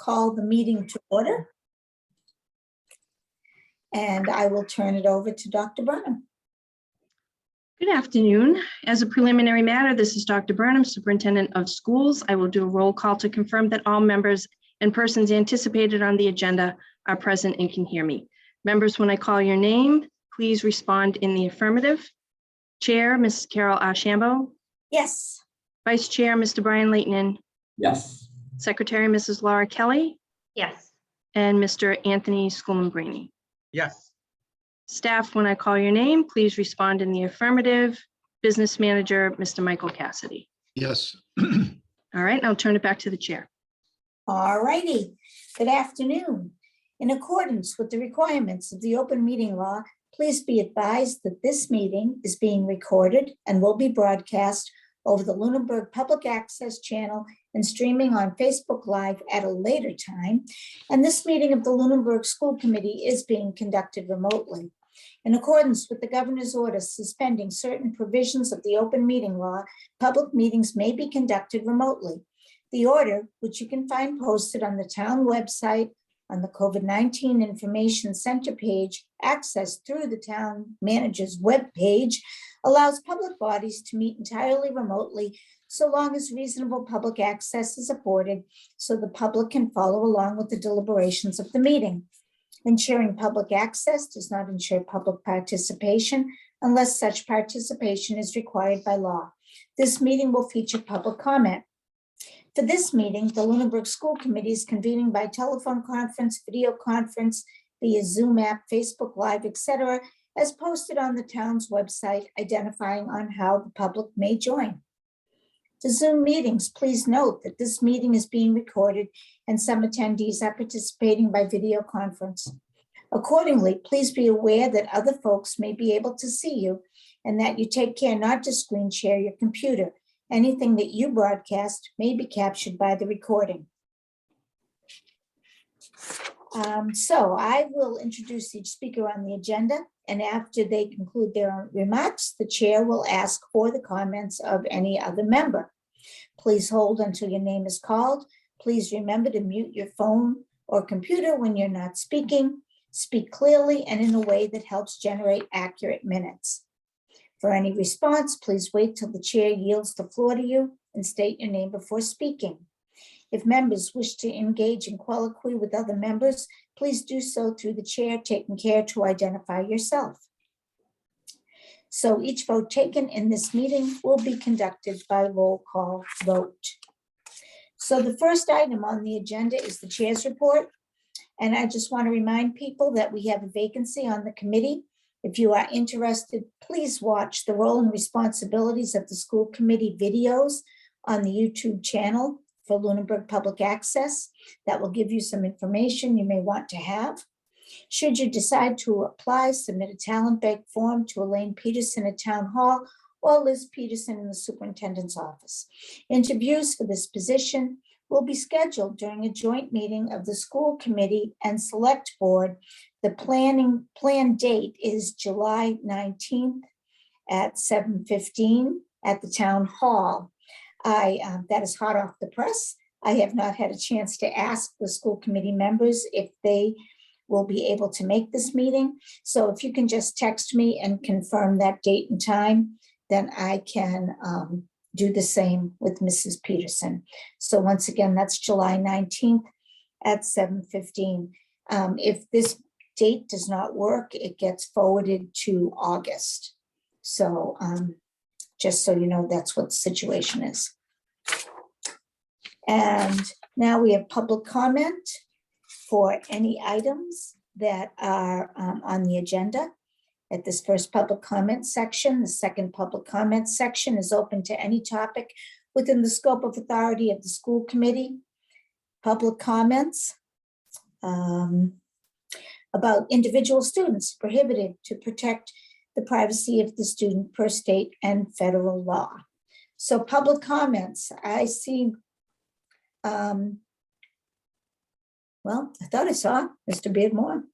call the meeting to order. And I will turn it over to Dr. Burnham. Good afternoon. As a preliminary matter, this is Dr. Burnham, Superintendent of Schools. I will do a roll call to confirm that all members and persons anticipated on the agenda are present and can hear me. Members, when I call your name, please respond in the affirmative. Chair, Mrs. Carol Ashambo. Yes. Vice Chair, Mr. Brian Leighton. Yes. Secretary, Mrs. Laura Kelly. Yes. And Mr. Anthony Schoolman-Graney. Yes. Staff, when I call your name, please respond in the affirmative. Business Manager, Mr. Michael Cassidy. Yes. All right, I'll turn it back to the chair. All righty. Good afternoon. In accordance with the requirements of the open meeting law, please be advised that this meeting is being recorded and will be broadcast over the Lunenburg Public Access channel and streaming on Facebook Live at a later time. And this meeting of the Lunenburg School Committee is being conducted remotely. In accordance with the governor's order suspending certain provisions of the open meeting law, public meetings may be conducted remotely. The order, which you can find posted on the town website on the COVID-19 Information Center page, accessed through the town manager's webpage, allows public bodies to meet entirely remotely so long as reasonable public access is afforded so the public can follow along with the deliberations of the meeting. Ensuring public access does not ensure public participation unless such participation is required by law. This meeting will feature public comment. For this meeting, the Lunenburg School Committee is convening by telephone conference, video conference, via Zoom app, Facebook Live, etc., as posted on the town's website, identifying on how the public may join. For Zoom meetings, please note that this meeting is being recorded and some attendees are participating by video conference. Accordingly, please be aware that other folks may be able to see you and that you take care not to screen share your computer. Anything that you broadcast may be captured by the recording. So I will introduce each speaker on the agenda, and after they conclude their remarks, the chair will ask for the comments of any other member. Please hold until your name is called. Please remember to mute your phone or computer when you're not speaking. Speak clearly and in a way that helps generate accurate minutes. For any response, please wait till the chair yields the floor to you and state your name before speaking. If members wish to engage in colloquy with other members, please do so through the chair, taking care to identify yourself. So each vote taken in this meeting will be conducted by roll call vote. So the first item on the agenda is the chair's report. And I just want to remind people that we have a vacancy on the committee. If you are interested, please watch the role and responsibilities of the school committee videos on the YouTube channel for Lunenburg Public Access. That will give you some information you may want to have. Should you decide to apply, submit a talent bank form to Elaine Peterson at Town Hall or Liz Peterson in the superintendent's office. Interviews for this position will be scheduled during a joint meeting of the school committee and select board. The planned date is July 19th at 7:15 at the town hall. That is hot off the press. I have not had a chance to ask the school committee members if they will be able to make this meeting. So if you can just text me and confirm that date and time, then I can do the same with Mrs. Peterson. So once again, that's July 19th at 7:15. If this date does not work, it gets forwarded to August. So just so you know, that's what the situation is. And now we have public comment for any items that are on the agenda. At this first public comment section, the second public comment section is open to any topic within the scope of authority of the school committee. Public comments about individual students prohibited to protect the privacy of the student per state and federal law. So public comments, I see, well, I thought I saw Mr. Beardmore,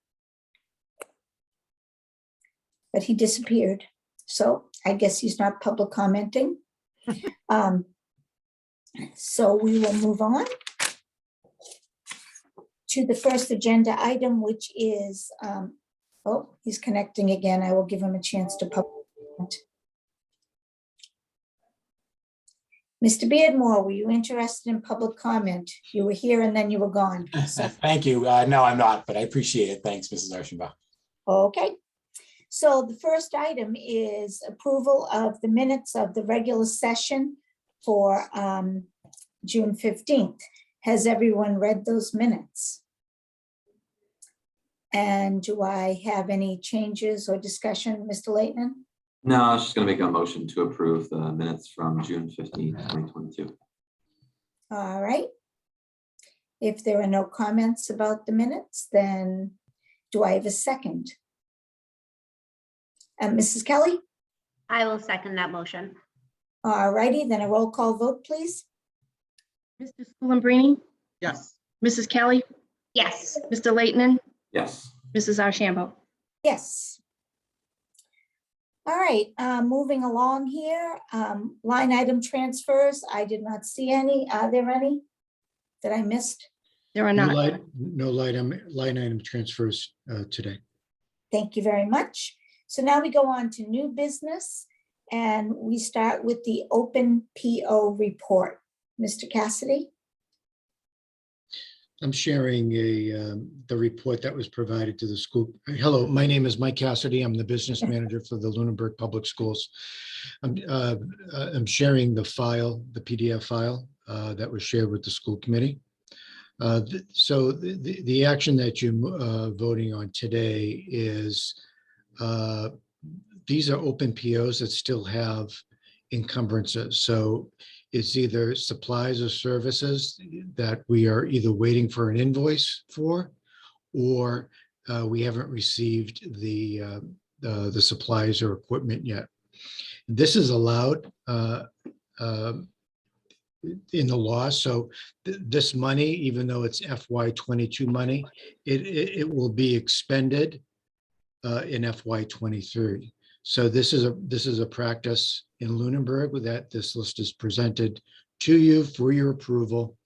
but he disappeared. So I guess he's not public commenting. So we will move on. to the first agenda item, which is, oh, he's connecting again. I will give him a chance to public. Mr. Beardmore, were you interested in public comment? You were here and then you were gone. So, Thank you. No, I'm not, but I appreciate it. Thanks, Mrs. Archambault. okay. So the first item is approval of the minutes of the regular session for June 15th. Has everyone read those minutes? And do I have any changes or discussion, Mr. Leighton? No, I was just going to make a motion to approve the minutes from June 15, 2022. All right. If there are no comments about the minutes, then do I have a second? Mrs. Kelly? I will second that motion. All righty, then a roll call vote, please. Mr. Schoenbrini, Yes. Mrs. Kelly, Yes. Mr. Leighton, Yes. Mrs. Archambault. Yes. All right, moving along here, line item transfers. I did not see any. Are there any that I missed? There are No not. line item transfers today. Thank you very much. So now we go on to new business and we start with the open PO report. Mr. Cassidy? I'm sharing the report that was provided to the school. Hello, my name is Mike Cassidy. I'm the business manager for the Lunenburg Public Schools. I'm sharing the file, the PDF file that was shared with the school committee. So the action that you're voting on today is these are open POs that still have encumbrances. So it's either supplies or services that we are either waiting for an invoice for, or we haven't received the supplies or equipment yet. This is allowed in the law. So this money, even though it's FY22 money, it will be expended in FY23. So this is a practice in Lunenburg that this list is presented to you for your approval,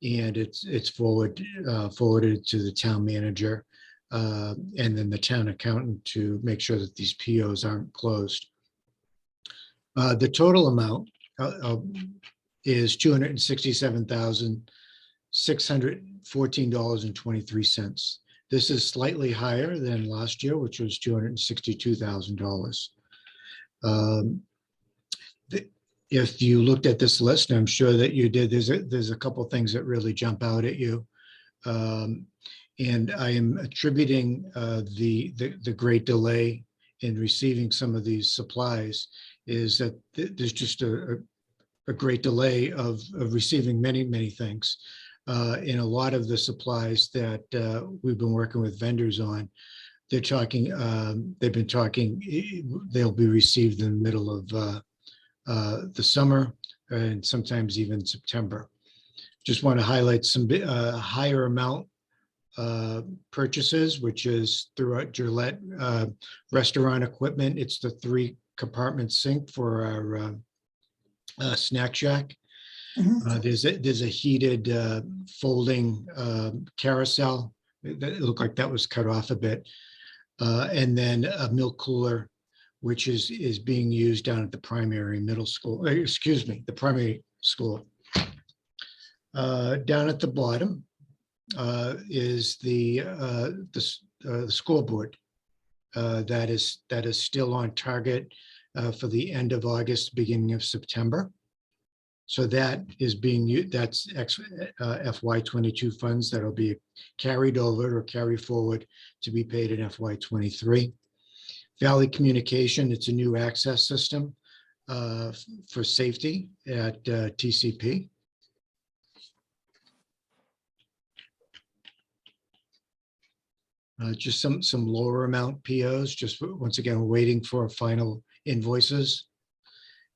and it's forwarded to the town manager and then the town accountant to make sure that these POs aren't closed. The total amount is $267,614.23. This is slightly higher than last year, which was $262,000. If you looked at this list, I'm sure that you did, there's a couple things that really jump out at you. And I am attributing the great delay in receiving some of these supplies is that there's just a great delay of receiving many things. In a lot of the supplies that we've been working with vendors on, they've been talking, they'll be received in the middle of the summer and sometimes even September. Just want to highlight some higher amount purchases, which is throughout Gillette restaurant equipment. It's the 3-compartment sink for our snack shack. There's a heated folding carousel. It looked like that was cut off a bit. And then a milk cooler, which is being used down at the primary middle school, the primary school. Down at the bottom is the scoreboard that is still on target for the end of August, beginning of September. So that is being used, that's FY22 funds that'll be carried over or carry forward to be paid in FY23. Valley Communication, it's a new access system for safety at TCP. Just some lower amount POs, just once again, waiting for final invoices.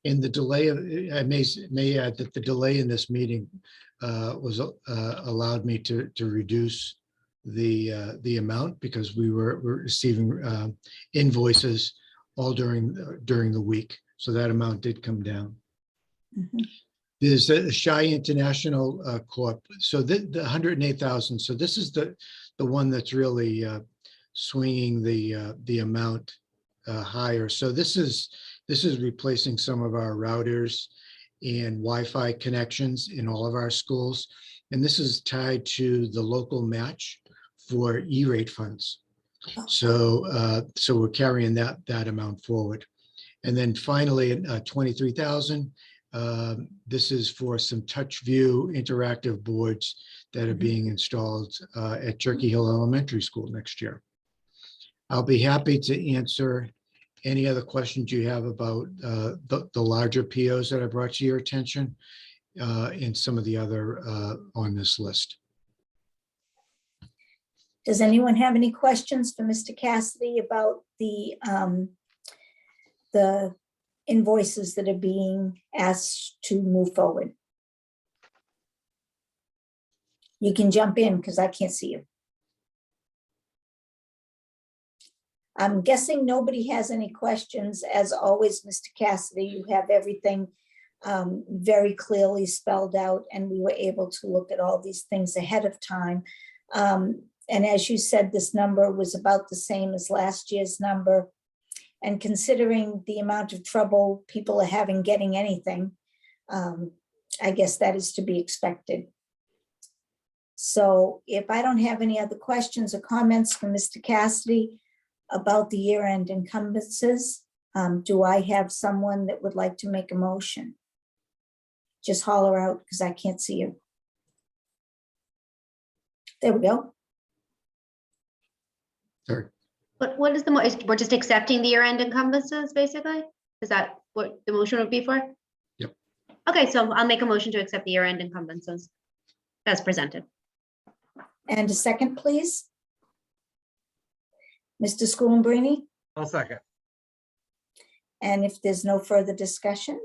And the delay, I may add that the delay in this meeting was allowed me to reduce the amount because we were receiving invoices all during the week. So that amount did come down. There's a Shy International Corp. So the 108,000. So this is the one that's really swinging the amount higher. So this is replacing some of our routers and Wi-Fi connections in all of our schools. And this is tied to the local match for E-rate funds. So we're carrying that amount forward. And then finally, 23,000. This is for some touch view interactive boards that are being installed at Turkey Hill Elementary School next year. I'll be happy to answer any other questions you have about the larger POs that I brought to your attention and some of the other on this list. Does anyone have any questions for Mr. Cassidy about the invoices that are being asked to move forward? You can jump in because I can't see you. I'm guessing nobody has any questions. As always, Mr. Cassidy, you have everything very clearly spelled out, and we were able to look at all these things ahead of time. And as you said, this number was about the same as last year's number. And considering the amount of trouble people are having getting anything, I guess that is to be expected. So if I don't have any other questions or comments from Mr. Cassidy about the year-end encumbrances, do I have someone that would like to make a motion? Just holler out because I can't see you. There we go. Sorry. What is we're just accepting the year-end encumbrances, basically? Is that what the motion would be for? Yep. Okay, so I'll make a motion to accept the year-end encumbrances as presented. And a second, please. Mr. Schoenbrini, I'll second. and if there's no further discussion,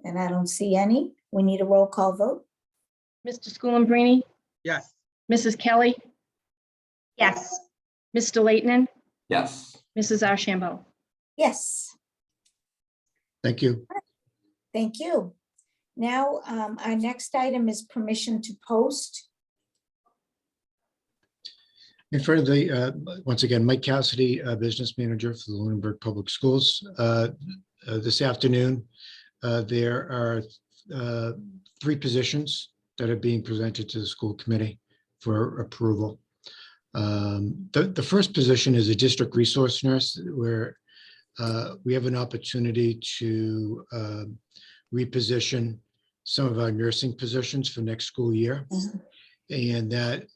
and I don't see any, we need a roll call vote. Mr. Schoenbrini, Yes. Mrs. Kelly, Yes. Mr. Leighton, Yes. Mrs. Ashambo. Yes, Thank you. thank you. Now, our next item is permission to post. In front of the, once again, Mike Cassidy, Business Manager for the Lunenburg Public Schools. This afternoon, there are 3 positions that are being presented to the school committee for approval. The first position is a district resource nurse, where we have an opportunity to reposition some of our nursing positions for next school year. And that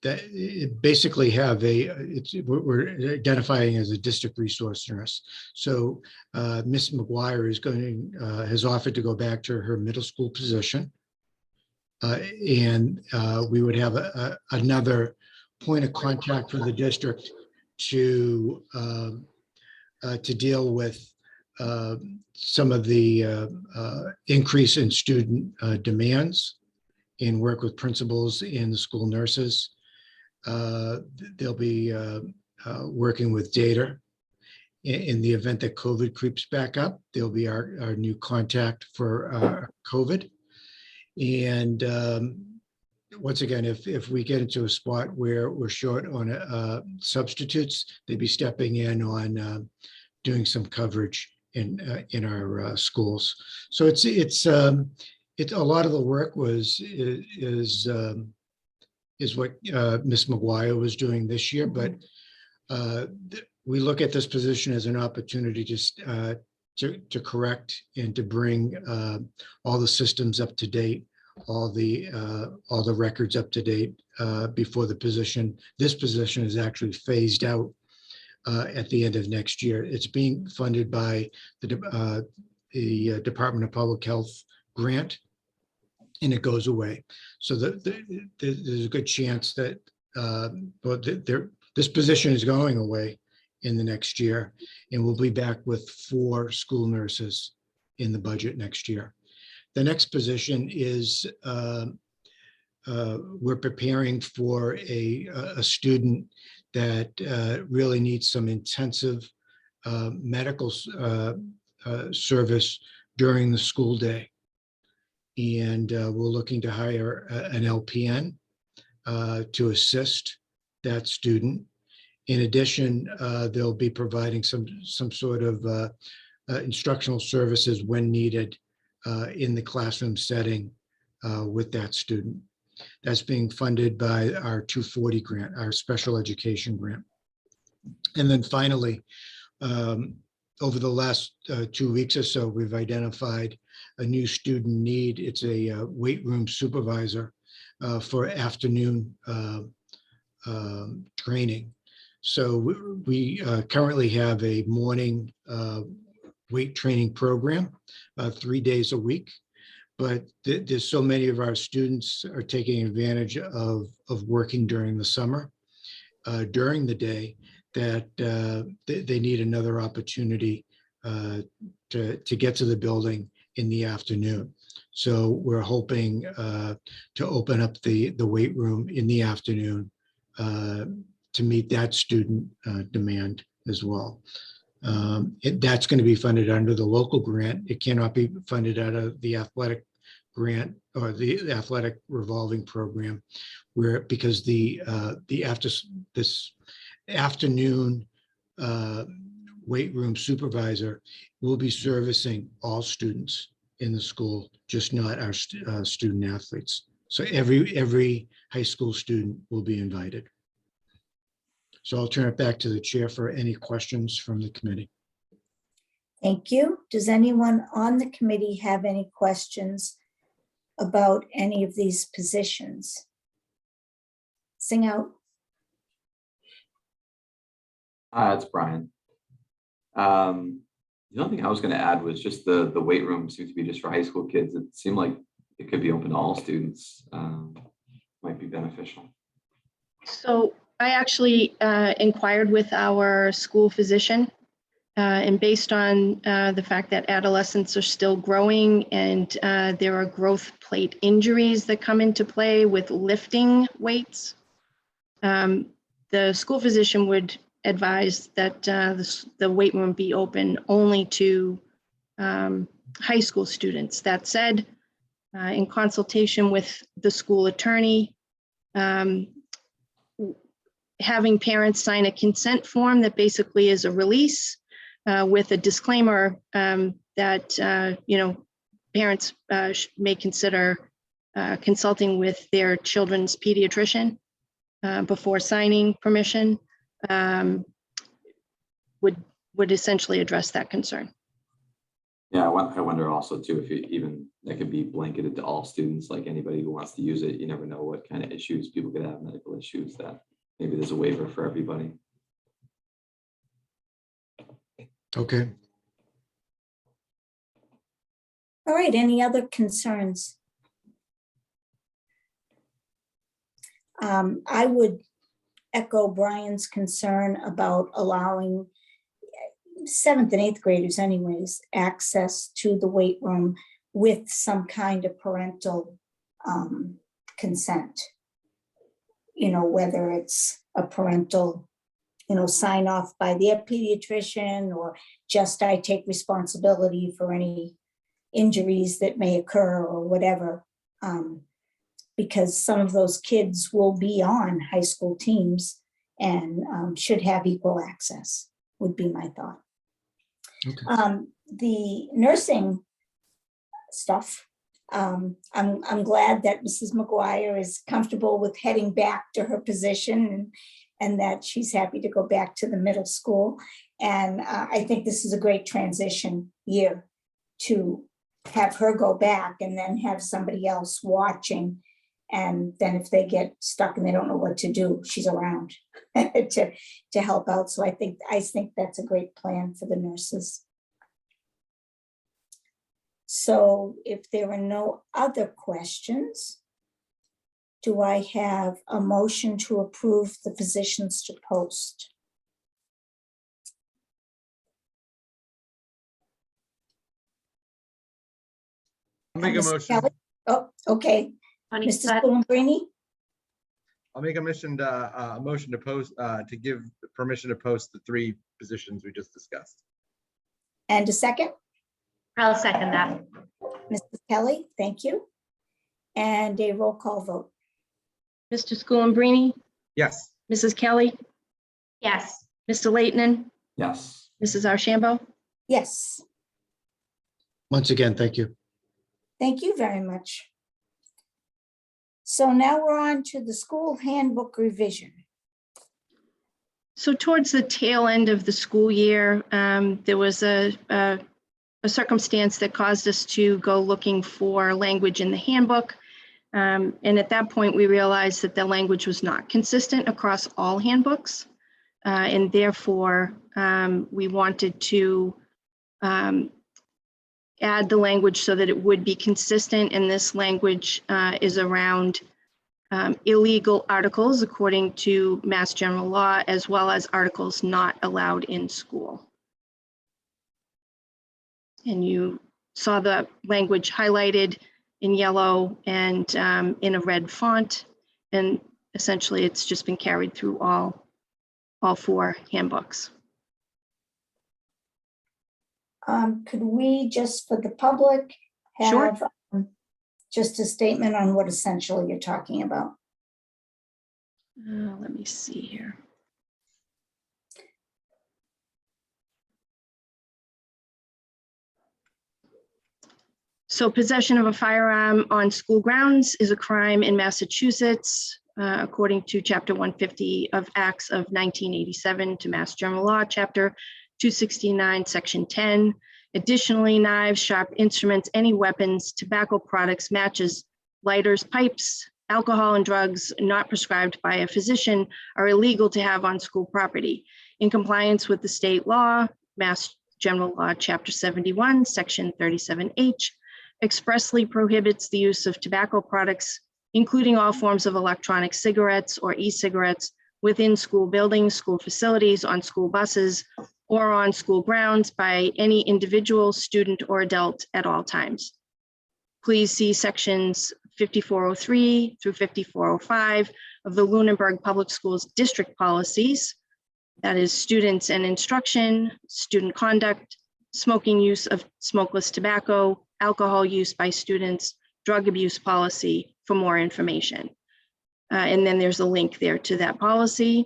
it basically have we're identifying as a district resource nurse. So Ms. McGuire is has offered to go back to her middle school position. And we would have another point of contact for the district to deal with some of the increase in student demands and work with principals and the school nurses. They'll be working with data. In the event that COVID creeps back up, they'll be our new contact for COVID. And once again, if we get into a spot where we're short on substitutes, they'd be stepping in on doing some coverage in our schools. So it's a lot of the work is what Ms. McGuire was doing this year, but we look at this position as an opportunity just to correct and to bring all the systems up to date, all the records up to date before this position is actually phased out at the end of next year. It's being funded by the Department of Public Health grant, and it goes away. So there's a good chance that this position is going away in the next year, and we'll be back with 4 school nurses in the budget next year. The next position is we're preparing for a student that really needs some intensive medical service during the school day. And we're looking to hire an LPN to assist that student. In addition, they'll be providing some sort of instructional services when needed in the classroom setting with that student. That's being funded by our 240 grant, our special education grant. And then finally, over the last 2 weeks or so, we've identified a new student need. It's a weight room supervisor for afternoon training. So we currently have a morning weight training program, 3 days a week. But there's so many of our students are taking advantage of working during the summer, during the day, that they need another opportunity to get to the building in the afternoon. So we're hoping to open up the weight room in the afternoon to meet that student demand as well. That's going to be funded under the local grant. It cannot be funded out of the athletic grant or the athletic revolving program, because this afternoon weight room supervisor will be servicing all students in the school, just not our student athletes. So every high school student will be invited. So I'll turn it back to the chair for any questions from the committee. Thank you. Does anyone on the committee have any questions about any of these positions? Sing out. It's Brian. The only thing I was going to add was just the weight room seems to be just for high school kids. It seemed like it could be open to all students. Might be beneficial. So I actually inquired with our school physician, and based on the fact that adolescents are still growing and there are growth plate injuries that come into play with lifting weights, the school physician would advise that the weight room be open only to high school students. That said, in consultation with the school attorney, having parents sign a consent form that basically is a release with a disclaimer that parents may consider consulting with their children's pediatrician before signing permission would essentially address that concern. Yeah, I wonder also too if that could be blanketed to all students, like anybody who wants to use it. You never know what kind of issues people could have, medical issues, that maybe there's a waiver for everybody. Okay. All right, any other concerns? I would echo Brian's concern about allowing 7th and 8th graders anyways, access to the weight room with some kind of parental consent. Whether it's a parental, sign off by their pediatrician, or just I take responsibility for any injuries that may occur or whatever. Because some of those kids will be on high school teams and should have equal access, would be my thought. Okay. The nursing stuff, I'm glad that Mrs. McGuire is comfortable with heading back to her position and that she's happy to go back to the middle school. And I think this is a great transition year to have her go back and then have somebody else watching. And then if they get stuck and they don't know what to do, she's around to help out. So I think that's a great plan for the nurses. So if there are no other questions, do I have a motion to approve the positions to post? I'll make a Mr. motion. Kelly? Oh, okay. Honey, Mr. that- Schoenbrini, I'll make a motion to post, to give permission to post the 3 positions we just discussed. and a second? I'll second that. Mrs. Kelly, thank you. And a roll call vote. Mr. Schoenbrini, Yes. Mrs. Kelly, Yes. Mr. Leighton, Yes. Mrs. Archambault. Yes, Once again, thank you. thank you very much. So now we're on to the school handbook revision. So towards the tail end of the school year, there was a circumstance that caused us to go looking for language in the handbook. And at that point, we realized that the language was not consistent across all handbooks. And therefore, we wanted to add the language so that it would be consistent. And this language is around illegal articles according to Mass General Law, as well as articles not allowed in school. And you saw the language highlighted in yellow and in a red font. And essentially, it's just been carried through all 4 handbooks. Could we, just for the public, Sure. have just a statement on what essentially you're talking about? Let me see here. So possession of a firearm on school grounds is a crime in Massachusetts, according to Chapter 150 of Acts of 1987 to Mass General Law, Chapter 269, Section 10. Additionally, knives, sharp instruments, any weapons, tobacco products, matches, lighters, pipes, alcohol, and drugs not prescribed by a physician are illegal to have on school property. In compliance with the state law, Mass General Law, Chapter 71, Section 37H, expressly prohibits the use of tobacco products, including all forms of electronic cigarettes or e-cigarettes, within school buildings, school facilities, on school buses, or on school grounds by any individual, student, or adult at all times. Please see sections 5403 through 5405 of the Lunenburg Public Schools district policies. That is students and instruction, student conduct, smoking use of smokeless tobacco, alcohol use by students, drug abuse policy for more information. And then there's a link there to that policy.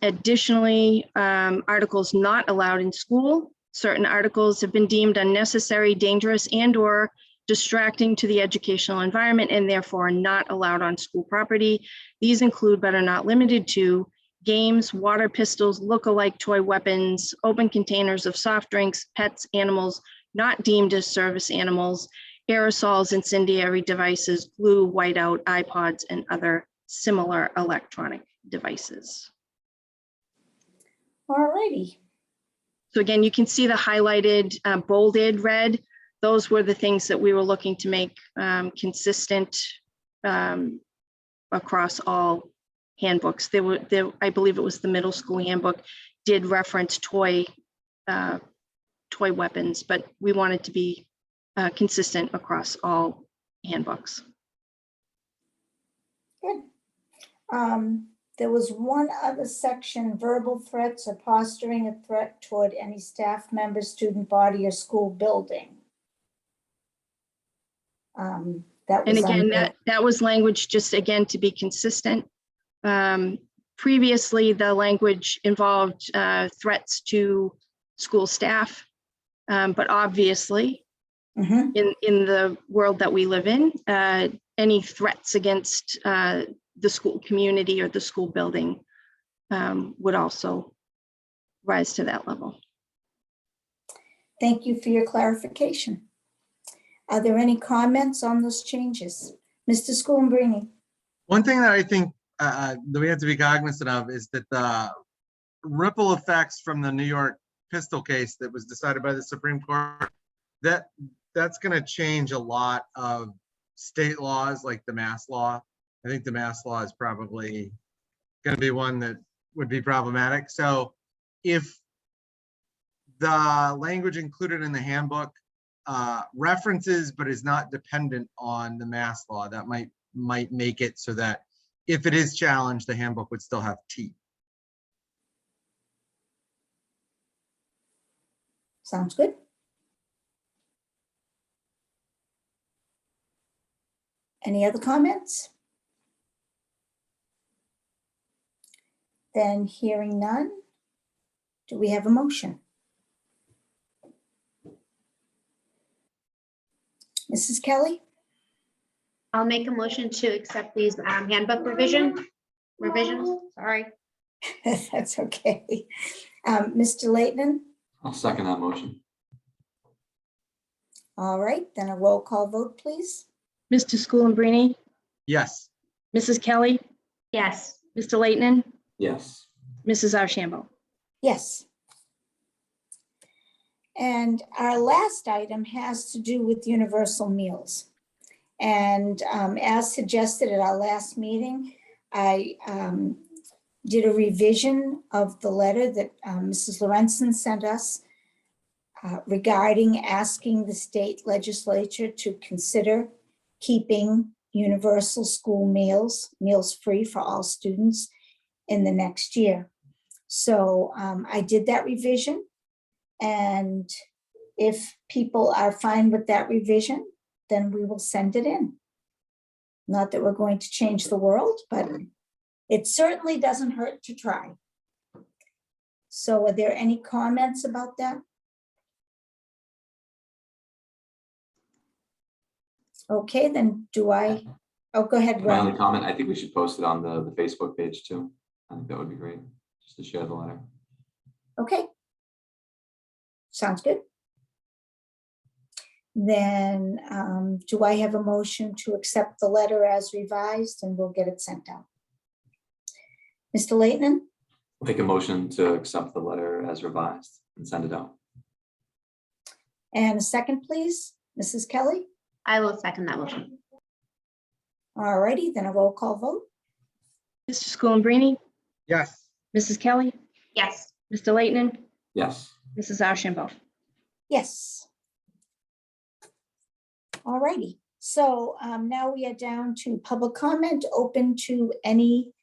Additionally, articles not allowed in school. Certain articles have been deemed unnecessary, dangerous, and/or distracting to the educational environment and therefore are not allowed on school property. These include, but are not limited to, games, water pistols, look-alike toy weapons, open containers of soft drinks, pets, animals not deemed as service animals, aerosols, incendiary devices, glue, whiteout, iPods, and other similar electronic devices. All righty. So again, you can see the highlighted, bolded red. Those were the things that we were looking to make consistent across all handbooks. I believe it was the middle school handbook did reference toy weapons, but we wanted to be consistent across all handbooks. Good. There was one other section, verbal threats or posturing a threat toward any staff member, student body, or school building. That And was again, under- that was language just again to be consistent. Previously, the language involved threats to school staff, but obviously Mhm. in the world that we live in, any threats against the school community or the school building would also rise to that level. Thank you for your clarification. Are there any comments on those changes? Mr. Schoenbrini? One thing that I think that we have to be cognizant of is that the ripple effects from the New York pistol case that was decided by the Supreme Court, that's going to change a lot of state laws like the mass law. I think the mass law is probably going to be one that would be problematic. So if the language included in the handbook references but is not dependent on the mass law, that might make it so that if it is challenged, the handbook would still have teeth. Sounds good. Any other comments? Then hearing none, do we have a motion? Mrs. Kelly? I'll make a motion to accept these handbook revisions, sorry. That's okay. Mr. Leighton? I'll second that motion. All right, then a roll call vote, please. Mr. Schoenbrini, Yes. Mrs. Kelly, Yes, Mr. Leighton, Yes. Mrs. Ashambo. Yes. And our last item has to do with universal meals. And as suggested at our last meeting, I did a revision of the letter that Mrs. Lorenzen sent us regarding asking the state legislature to consider keeping universal school meals free for all students in the next year. So I did that revision, and if people are fine with that revision, then we will send it in. Not that we're going to change the world, but it certainly doesn't hurt to try. So are there any comments about that? Okay, then do I, oh, go ahead, My only Ron. comment, I think we should post it on the Facebook page too. I think that would be great, just to share the letter. Okay. Sounds good. Then do I have a motion to accept the letter as revised, and we'll get it sent out? Mr. Leighton, Make a motion to accept the letter as revised and send it out. and a second, please. Mrs. Kelly? I will second that motion. All righty, then a roll call vote. Mr. Schoenbrini, Yes. Mrs. Kelly, Yes, Mr. Leighton, Yes. Mrs. Ashambo. Yes. All righty, so now we are down to public comment, open to anything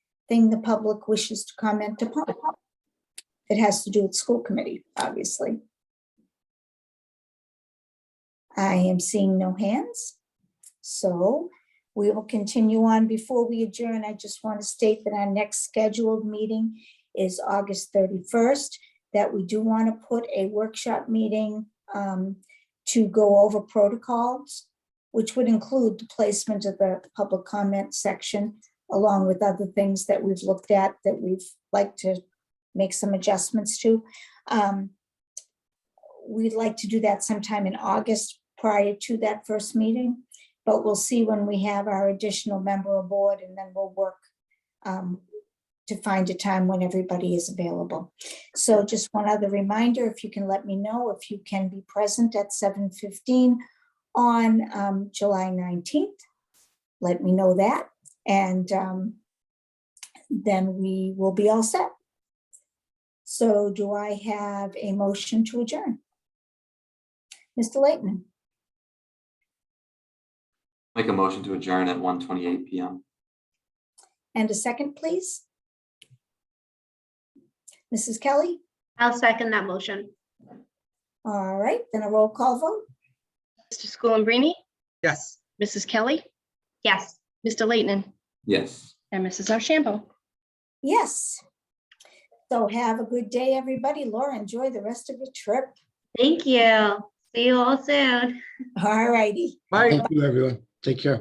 the public wishes to comment upon. It has to do with school committee, obviously. I am seeing no hands, so we will continue on. Before we adjourn, I just want to state that our next scheduled meeting is August 31st, that we do want to put a workshop meeting to go over protocols, which would include the placement of the public comment section, along with other things that we've looked at that we'd like to make some adjustments to. We'd like to do that sometime in August prior to that first meeting, but we'll see when we have our additional member aboard, and then we'll work to find a time when everybody is available. So just one other reminder, if you can let me know if you can be present at 7:15 on July 19th, let me know that, and then we will be all set. So do I have a motion to adjourn? Mr. Leighton, Make a motion to adjourn at 1:28 PM. and a second, please. Mrs. Kelly? I'll second that motion. All right, then a roll call vote. Mr. Schoenbrini, Yes. Mrs. Kelly, Yes, Mr. Leighton, Yes. and Mrs. Ashambo. Yes. So have a good day, everybody. Laura, enjoy the rest of your trip. thank you. See you all soon. All righty. Bye. Thank you, everyone. Take care.